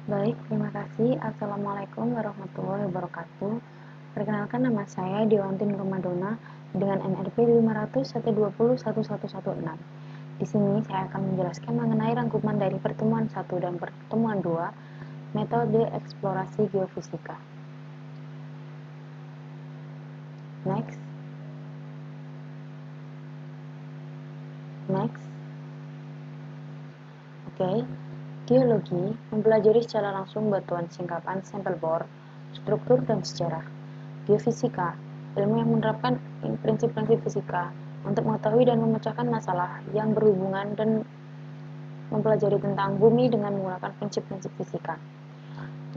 Baik, terima kasih. Assalamualaikum warahmatullahi wabarakatuh. Perkenalkan, nama saya Dewantin Romadona dengan NRP 50012011116. Di sini saya akan menjelaskan mengenai rangkuman dari pertemuan 1 dan pertemuan 2, metode eksplorasi geofisika. Next. Oke. Geologi mempelajari secara langsung batuan singkapan sampel bor, struktur, dan sejarah. Geofisika, ilmu yang menerapkan prinsip-prinsip fisika untuk mengetahui dan memecahkan masalah yang berhubungan dan mempelajari tentang bumi dengan menggunakan prinsip-prinsip fisika.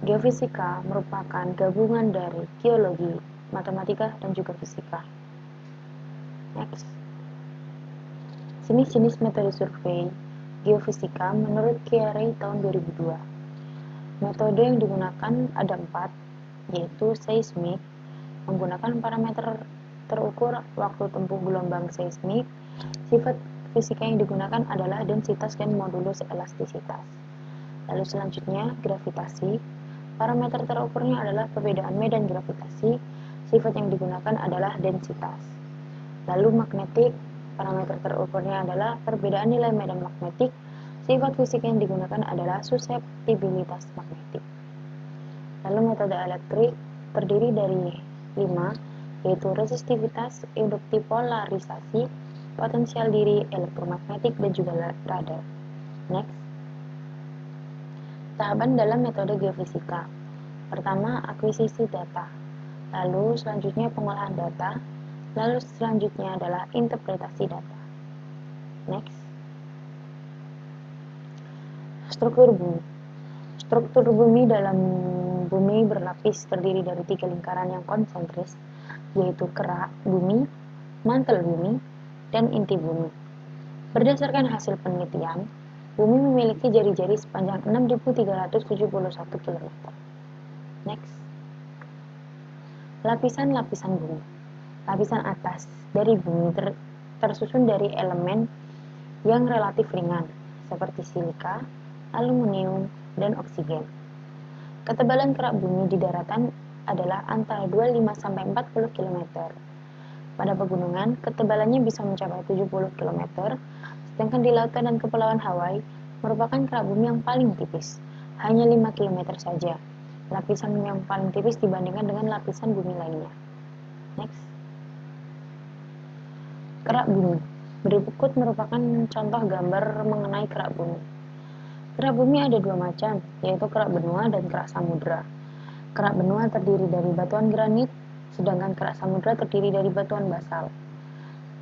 Geofisika merupakan gabungan dari geologi, matematika, dan juga fisika. Next. Jenis-jenis metode survei geofisika menurut Carey tahun 2002. Metode yang digunakan ada 4, yaitu seismik, menggunakan parameter terukur waktu tempuh gelombang seismik. Sifat fisika yang digunakan adalah densitas dan modulus elastisitas. Lalu selanjutnya, gravitasi. Parameter terukurnya adalah perbedaan medan gravitasi. Sifat yang digunakan adalah densitas. Lalu magnetik. Parameter terukurnya adalah perbedaan nilai medan magnetik. Sifat fisika yang digunakan adalah suseptibilitas magnetik. Lalu metode elektrik terdiri dari 5, yaitu resistivitas, induktif polarisasi, potensial diri, elektromagnetik, dan juga radar. Next. Tahapan dalam metode geofisika. Pertama, akuisisi data. Lalu selanjutnya pengolahan data. Lalu selanjutnya adalah interpretasi data. Next. Struktur bumi. Struktur bumi dalam bumi berlapis terdiri dari 3 lingkaran yang konsentris, yaitu kerak bumi, mantel bumi, dan inti bumi. Berdasarkan hasil penelitian, bumi memiliki jari-jari sepanjang 6.371 km. Next. Lapisan-lapisan bumi. Lapisan atas dari bumi tersusun dari elemen yang relatif ringan, seperti silika, aluminium, dan oksigen. Ketebalan kerak bumi di daratan adalah antara 25-40 km. Pada pegunungan, ketebalannya bisa mencapai 70 km, sedangkan di lautan dan kepulauan Hawaii merupakan kerak bumi yang paling tipis, hanya 5 km saja. Lapisan yang paling tipis dibandingkan dengan lapisan bumi lainnya. Next. Kerak bumi. Berikut merupakan contoh gambar mengenai kerak bumi. Kerak bumi ada 2 macam, yaitu kerak benua dan kerak samudra. Kerak benua terdiri dari batuan granit, sedangkan kerak samudra terdiri dari batuan basal.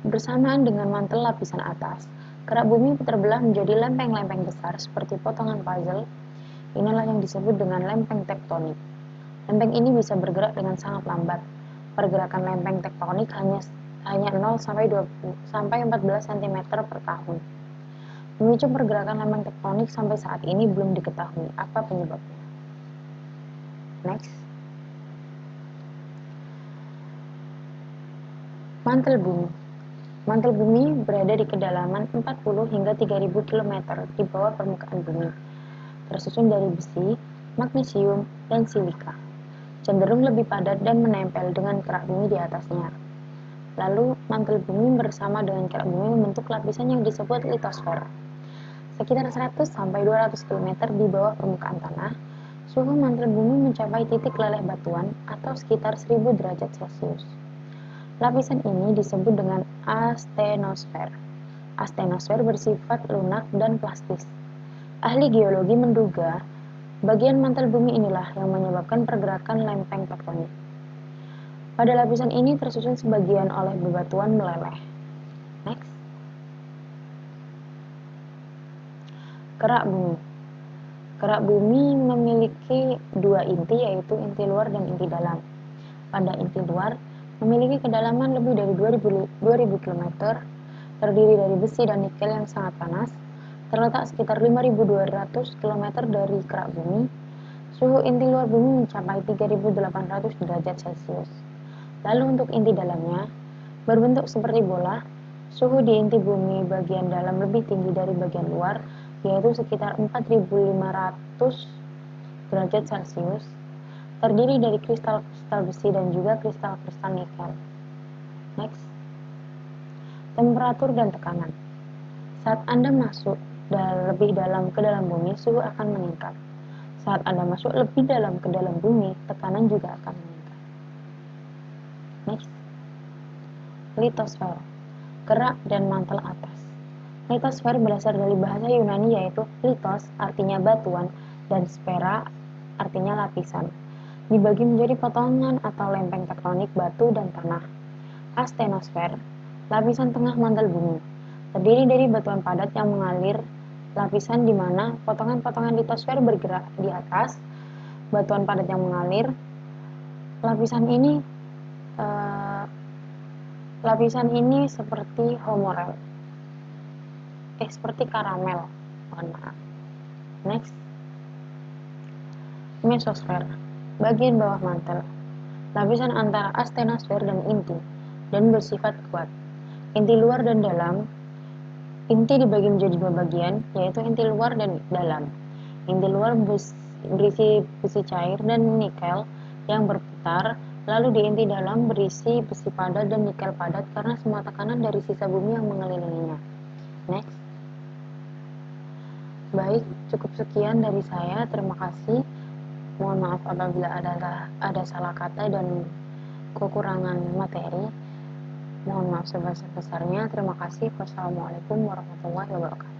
Bersamaan dengan mantel lapisan atas, kerak bumi terbelah menjadi lempeng-lempeng besar seperti potongan puzzle. Inilah yang disebut dengan lempeng tektonik. Lempeng ini bisa bergerak dengan sangat lambat. Pergerakan lempeng tektonik hanya 0 sampai 14 cm per tahun. Memicu pergerakan lempeng tektonik sampai saat ini belum diketahui apa penyebabnya. Next. Mantel bumi. Mantel bumi berada di kedalaman 40 hingga 3000 km di bawah permukaan bumi. Tersusun dari besi, magnesium, dan silika. Cenderung lebih padat dan menempel dengan kerak bumi di atasnya. Lalu, mantel bumi bersama dengan kerak bumi membentuk lapisan yang disebut litosfer. Sekitar 100-200 km di bawah permukaan tanah, suhu mantel bumi mencapai titik leleh batuan atau sekitar 1000 derajat Celcius. Lapisan ini disebut dengan astenosfer. Astenosfer bersifat lunak dan plastis. Ahli geologi menduga bagian mantel bumi inilah yang menyebabkan pergerakan lempeng tektonik. Pada lapisan ini tersusun sebagian oleh bebatuan meleleh. Next. Kerak bumi. Kerak bumi memiliki 2 inti, yaitu inti luar dan inti dalam. Pada inti luar memiliki kedalaman lebih dari 2000 km, terdiri dari besi dan nikel yang sangat panas, terletak sekitar 5200 km dari kerak bumi. Suhu inti luar bumi mencapai 3800 derajat Celcius. Lalu untuk inti dalamnya, berbentuk seperti bola. Suhu di inti bumi bagian dalam lebih tinggi dari bagian luar, yaitu sekitar 4500 derajat Celcius, terdiri dari kristal-kristal besi dan juga kristal-kristal nikel. Next, temperatur dan tekanan. Saat Anda masuk lebih dalam ke dalam bumi, suhu akan meningkat. Saat Anda masuk lebih dalam ke dalam bumi, tekanan juga akan meningkat. Next, litosfer, kerak dan mantel atas. Litosfer berasal dari bahasa Yunani yaitu litos artinya batuan dan sfera artinya lapisan. Dibagi menjadi potongan atau lempeng tektonik batu dan tanah. Astenosfer, lapisan tengah mantel bumi, terdiri dari batuan padat yang mengalir, lapisan di mana potongan-potongan litosfer bergerak di atas, batuan padat yang mengalir. Lapisan ini seperti seperti karamel. Mohon maaf. Next, mesosfer, bagian bawah mantel, lapisan antara astenosfer dan inti, dan bersifat kuat. Inti luar dan dalam. Inti dibagi menjadi dua bagian, yaitu inti luar dan dalam. Inti luar berisi besi cair dan nikel yang berputar, lalu di inti dalam berisi besi padat dan nikel padat karena semua tekanan dari sisa bumi yang mengelilinginya. Next. Baik, cukup sekian dari saya. Terima kasih. Mohon maaf apabila ada salah kata dan kekurangan materi. Mohon maaf sebesar-besarnya. Terima kasih. Wassalamualaikum warahmatullahi wabarakatuh.